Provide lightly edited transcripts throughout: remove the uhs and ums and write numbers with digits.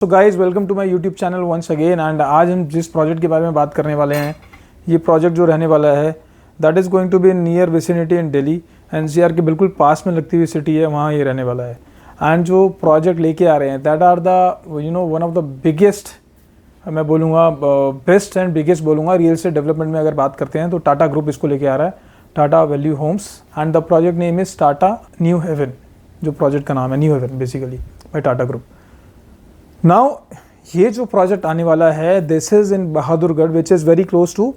तो guys welcome to my YouTube channel once again. And आज हम जिस प्रोजेक्ट के बारे में बात करने वाले हैं, ये प्रोजेक्ट जो रहने वाला है that is going to be in near vicinity in Delhi. NCR के बिल्कुल पास में लगती हुई सिटी है, वहाँ ये रहने वाला है। एंड जो प्रोजेक्ट लेके आ रहे हैं that are the one of the biggest, मैं बोलूँगा बेस्ट एंड बिगेस्ट बोलूँगा रियल एस्टेट डेवलपमेंट में अगर बात करते हैं तो टाटा ग्रुप इसको लेके आ रहा है, Tata value homes. And the project name is Tata New Haven, जो प्रोजेक्ट का नाम है New Haven basically by Tata group. Now ये जो प्रोजेक्ट आने वाला है this is in Bahadurgarh which is very close to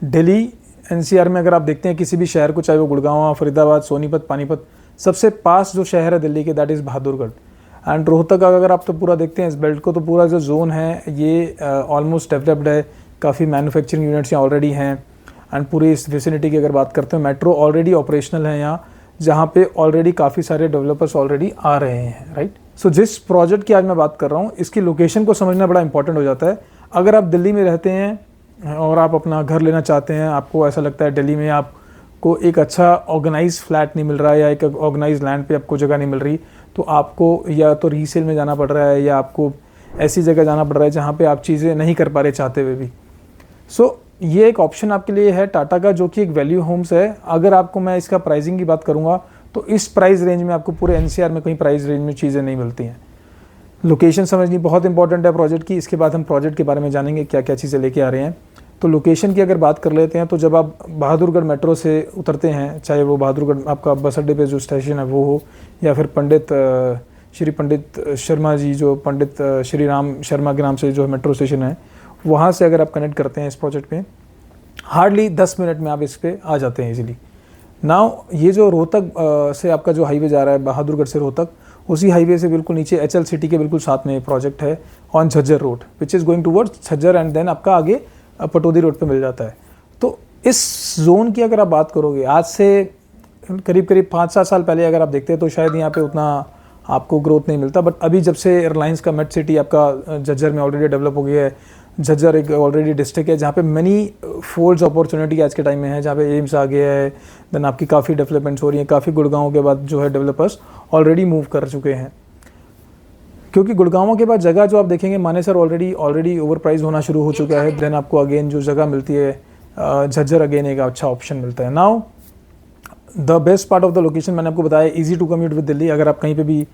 Delhi. NCR में अगर आप देखते हैं किसी भी शहर को, चाहे वो गुड़गांव, फरीदाबाद, सोनीपत, पानीपत, सबसे पास जो शहर है दिल्ली के that is Bahadurgarh. And Rohtak अगर आप तो पूरा देखते हैं इस बेल्ट को, तो पूरा जो जोन है ये ऑलमोस्ट डेवलप्ड है, काफ़ी मैन्युफैक्चरिंग यूनिट्स यहाँ ऑलरेडी हैं। एंड पूरी इस विसिनिटी की अगर बात करते हैं, मेट्रो ऑलरेडी ऑपरेशनल है यहाँ, जहाँ पे ऑलरेडी काफ़ी सारे डेवलपर्स ऑलरेडी आ रहे हैं, राइट। सो जिस प्रोजेक्ट की आज मैं बात कर रहा हूँ, इसकी लोकेशन को समझना बड़ा इंपॉर्टेंट हो जाता है। अगर आप दिल्ली में रहते हैं और आप अपना घर लेना चाहते हैं, आपको ऐसा लगता है दिल्ली में आपको एक अच्छा ऑर्गेनाइज फ्लैट नहीं मिल रहा है या एक ऑर्गेनाइज लैंड पे आपको जगह नहीं मिल रही, तो आपको या तो रीसेल में जाना पड़ रहा है या आपको ऐसी जगह जाना पड़ रहा है जहाँ पे आप चीज़ें नहीं कर पा रहे चाहते हुए भी। सो ये एक ऑप्शन आपके लिए है टाटा का, जो कि एक वैल्यू होम्स है। अगर आपको मैं इसका प्राइसिंग की बात करूँगा तो इस प्राइस रेंज में आपको पूरे एनसीआर में कहीं प्राइस रेंज में चीज़ें नहीं मिलती हैं। लोकेशन समझनी बहुत इंपॉर्टेंट है प्रोजेक्ट की। इसके बाद हम प्रोजेक्ट के बारे में जानेंगे क्या क्या चीज़ें लेके आ रहे हैं। तो लोकेशन की अगर बात कर लेते हैं, तो जब आप बहादुरगढ़ मेट्रो से उतरते हैं, चाहे वो बहादुरगढ़ आपका बस अड्डे पे जो स्टेशन है वो हो, या फिर श्री पंडित शर्मा जी, जो पंडित श्री राम शर्मा के नाम से जो मेट्रो स्टेशन है, वहाँ से अगर आप कनेक्ट करते हैं इस प्रोजेक्ट पे, हार्डली 10 मिनट में आप इस पर आ जाते हैं इजीली। नाउ ये जो रोहतक से आपका जो हाईवे जा रहा है बहादुरगढ़ से रोहतक, उसी हाईवे से बिल्कुल नीचे एचएल सिटी के बिल्कुल साथ में प्रोजेक्ट है on Jhajjar road which is going towards Jhajjar, and then आपका आगे पटौदी रोड पे मिल जाता है। तो इस जोन की अगर आप बात करोगे, आज से करीब 5-7 साल पहले अगर आप देखते हैं तो शायद यहाँ पे उतना आपको ग्रोथ नहीं मिलता। बट अभी जब से एयरलाइंस का मेट सिटी आपका झज्जर में ऑलरेडी डेवलप हो गया है, झज्जर एक ऑलरेडी डिस्ट्रिक्ट है जहाँ पे मनी फोल्ड्स अपॉर्चुनिटी आज के टाइम में है, जहाँ पे एम्स आ गया है, देन आपकी काफ़ी डेवलपमेंट्स हो रही हैं, काफ़ी गुड़गांव के बाद जो है डेवलपर्स ऑलरेडी मूव कर चुके हैं। क्योंकि गुड़गांव के बाद जगह जो आप देखेंगे मानेसर ऑलरेडी ओवर प्राइस होना शुरू हो चुका है। देन आपको अगेन जो जगह मिलती है झज्जर, अगेन एक अच्छा ऑप्शन मिलता है। Now the best part of the location मैंने आपको बताया, easy to commute with Delhi. अगर आप कहीं पे भी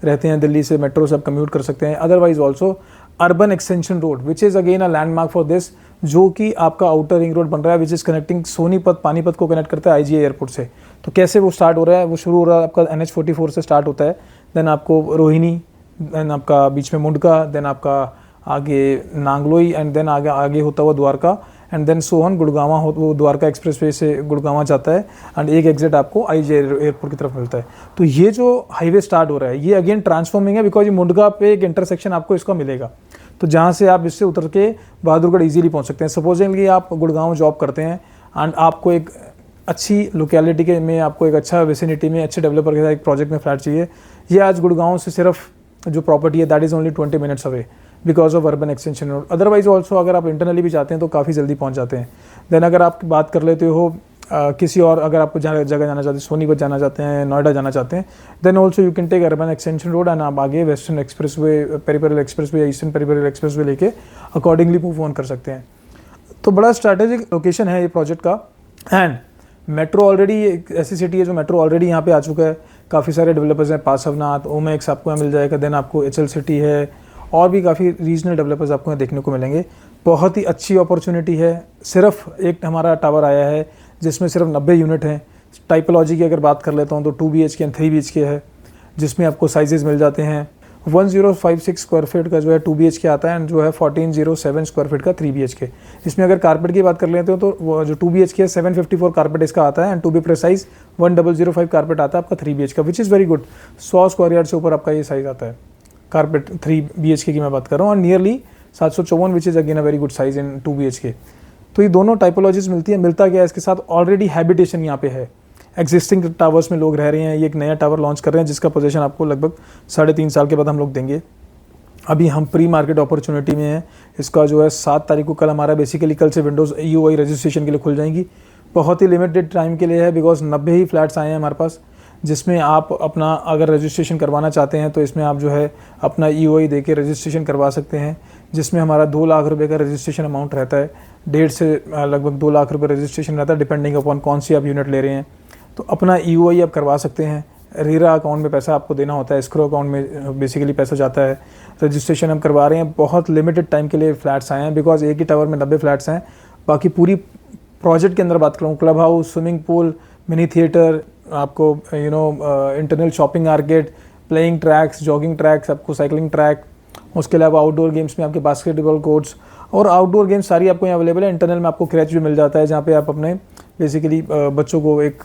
रहते हैं दिल्ली से मेट्रो से आप कम्यूट कर सकते हैं। Otherwise also urban extension road which is again a landmark for this, जो कि आपका आउटर रिंग रोड बन रहा है which is connecting Sonipat Panipat को कनेक्ट करता है आईजीआई एयरपोर्ट से। तो कैसे वो स्टार्ट हो रहा है, वो शुरू हो रहा है आपका NH44 से स्टार्ट होता है, देन आपको रोहिणी, देन आपका बीच में मुंडका, देन आपका आगे नांगलोई, एंड देन आगे होता हुआ द्वारका, एंड देन सोहन गुड़गांवा वो द्वारका एक्सप्रेसवे से गुड़गांवा जाता है, एंड एक एग्जिट आपको आईजीआई एयरपोर्ट की तरफ मिलता है। तो ये जो हाईवे स्टार्ट हो रहा है ये अगेन ट्रांसफॉर्मिंग है, बिकॉज ये मुंडका पे एक इंटरसेक्शन आपको इसका मिलेगा, तो जहाँ से आप इससे उतर के बहादुरगढ़ इजीली पहुँच सकते हैं। सपोजिंगली आप गुड़गांव जॉब करते हैं एंड आपको एक अच्छी लोकेलिटी के में, आपको एक अच्छा विसिनिटी में, अच्छे डेवलपर के साथ एक प्रोजेक्ट में फ्लैट चाहिए, ये आज गुड़गांव से सिर्फ जो प्रॉपर्टी है that is only 20 minutes away because of urban extension road. Otherwise also अगर आप इंटरनली भी जाते हैं तो काफ़ी जल्दी पहुंच जाते हैं। देन अगर आप बात कर लेते हो किसी और, अगर आपको जगह जाना चाहते हैं, सोनीपत जाना चाहते हैं, नोएडा जाना चाहते हैं, then also you can take urban extension road and आप आगे वेस्टर्न एक्सप्रेसवे, पेरिफेरल एक्सप्रेसवे या ईस्टर्न पेरिफेरल एक्सप्रेसवे लेके अकॉर्डिंगली मूव ऑन कर सकते हैं। तो बड़ा स्ट्रैटेजिक लोकेशन है ये प्रोजेक्ट का। एंड मेट्रो ऑलरेडी एक ऐसी सिटी है जो मेट्रो ऑलरेडी यहाँ पे आ चुका है, काफ़ी सारे डेवलपर्स हैं, पासवनाथ, ओमैक्स आपको यहाँ मिल जाएगा, देन आपको एचएल सिटी है, और भी काफ़ी रीजनल डेवलपर्स आपको यहाँ देखने को मिलेंगे। बहुत ही अच्छी अपॉर्चुनिटी है। सिर्फ एक हमारा टावर आया है जिसमें सिर्फ 90 यूनिट हैं। टाइपोलॉजी की अगर बात कर लेता हूँ तो 2 BHK एंड 3 BHK है, जिसमें आपको साइजेस मिल जाते हैं। 1056 स्क्वायर फीट का जो है 2 BHK आता है, एंड जो है 1407 स्क्वायर फीट का 3 BHK। इसमें अगर कारपेट की बात कर लेते हो तो वो जो 2 BHK है 754 कारपेट इसका आता है, and to be precise 1005 carpet आता है आपका 3 BHK, which is very good. 100 square yard से ऊपर आपका ये साइज़ आता है कारपेट 3 BHK की मैं बात कर रहा हूँ, और nearly 754 which is again a very good size in 2 BHK। तो ये दोनों टाइपोलॉजीज मिलती है। मिलता क्या है इसके साथ, ऑलरेडी हैबिटेशन यहाँ पे है, एग्जिस्टिंग टावर्स में लोग रह रहे हैं। ये एक नया टावर लॉन्च कर रहे हैं जिसका पोजीशन आपको लगभग 3.5 साल के बाद हम लोग देंगे। अभी हम प्री मार्केट अपॉर्चुनिटी में है। इसका जो है 7 तारीख को, कल हमारा बेसिकली कल से विंडोज़ EOI रजिस्ट्रेशन के लिए खुल जाएंगी। बहुत ही लिमिटेड टाइम के लिए है बिकॉज 90 ही फ्लैट्स आए हैं हमारे पास। जिसमें आप अपना अगर रजिस्ट्रेशन करवाना चाहते हैं तो इसमें आप जो है अपना EOI दे के रजिस्ट्रेशन करवा सकते हैं, जिसमें हमारा 2 लाख रुपए का रजिस्ट्रेशन अमाउंट रहता है। 1.5 से लगभग 2 लाख रुपए रजिस्ट्रेशन रहता है, डिपेंडिंग अपॉन कौन सी आप यूनिट ले रहे हैं। तो अपना EOI आप करवा सकते हैं। रेरा अकाउंट में पैसा आपको देना होता है, एस्क्रो अकाउंट में बेसिकली पैसा जाता है। रजिस्ट्रेशन हम करवा रहे हैं, बहुत लिमिटेड टाइम के लिए फ्लैट्स आए हैं, बिकॉज एक ही टावर में 90 फ्लैट्स हैं। बाकी पूरी प्रोजेक्ट के अंदर बात करूँ, club house, swimming pool, mini theatre, आपको internal shopping arcade, playing tracks, jogging tracks, आपको साइकिलिंग ट्रैक, उसके अलावा आउटडोर गेम्स में आपके बास्केटबॉल कोर्ट्स और आउटडोर गेम्स सारी आपको यहाँ अवेलेबल है। इंटरनल में आपको क्रैच भी मिल जाता है, जहाँ पे आप अपने बेसिकली बच्चों को एक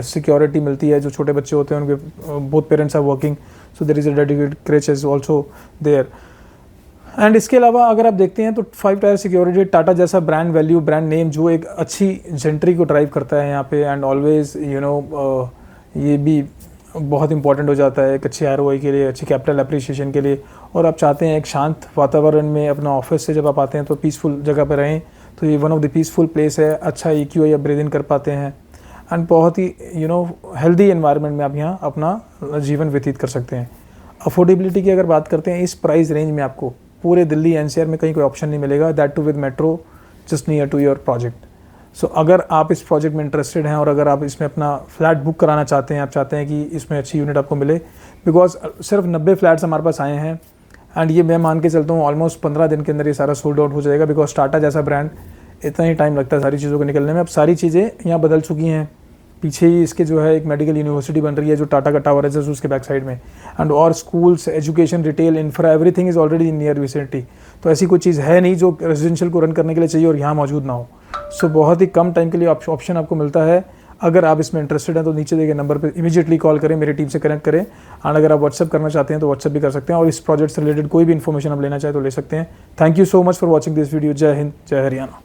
सिक्योरिटी मिलती है। जो छोटे बच्चे होते हैं उनके both parents are working, so there is a dedicated creche is also there. And इसके अलावा अगर आप देखते हैं तो 5 टायर सिक्योरिटी, टाटा जैसा ब्रांड वैल्यू, ब्रांड नेम जो एक अच्छी जेंट्री को ड्राइव करता है यहाँ पे, एंड ऑलवेज ये भी बहुत इंपॉर्टेंट हो जाता है एक अच्छी ROI के लिए, अच्छी कैपिटल एप्रिसिएशन के लिए। और आप चाहते हैं एक शांत वातावरण में अपना ऑफिस से जब आप आते हैं तो पीसफुल जगह पर रहें, तो ये one of the peaceful place है। अच्छा EQI आप ब्रीद इन कर पाते हैं एंड बहुत ही हेल्दी एनवायरनमेंट में आप यहाँ अपना जीवन व्यतीत कर सकते हैं। अफोर्डेबिलिटी की अगर बात करते हैं, इस प्राइस रेंज में आपको पूरे दिल्ली NCR में कहीं कोई ऑप्शन नहीं मिलेगा, that too with metro just near to your project. So अगर आप इस प्रोजेक्ट में इंटरेस्टेड हैं और अगर आप इसमें अपना फ्लैट बुक कराना चाहते हैं, आप चाहते हैं कि इसमें अच्छी यूनिट आपको मिले, बिकॉज सिर्फ 90 फ्लैट्स हमारे पास आए हैं एंड ये मैं मान के चलता हूँ ऑलमोस्ट 15 दिन के अंदर ये सारा सोल्ड आउट हो जाएगा, बिकॉज टाटा जैसा ब्रांड इतना ही टाइम लगता है सारी चीज़ों को निकलने में। अब सारी चीज़ें यहाँ बदल चुकी हैं, पीछे ही इसके जो है एक मेडिकल यूनिवर्सिटी बन रही है जो टाटा का टावर है जस्ट उसके बैक साइड में, एंड और schools, education, retail, infra, everything is already in near vicinity. तो ऐसी कोई चीज़ है नहीं जो रेजिडेंशियल को रन करने के लिए चाहिए और यहाँ मौजूद ना हो। सो बहुत ही कम टाइम के लिए ऑप्शन आपको मिलता है। अगर आप इसमें इंटरेस्टेड हैं तो नीचे दिए गए नंबर पर इमीडिएटली कॉल करें, मेरी टीम से कनेक्ट करें। एंड अगर आप व्हाट्सअप करना चाहते हैं तो व्हाट्सअप भी कर सकते हैं, और इस प्रोजेक्ट से रिलेटेड कोई भी इन्फॉर्मेशन आप लेना चाहें तो ले सकते हैं। Thank you so much for watching this video. जय हिंद, जय हरियाणा।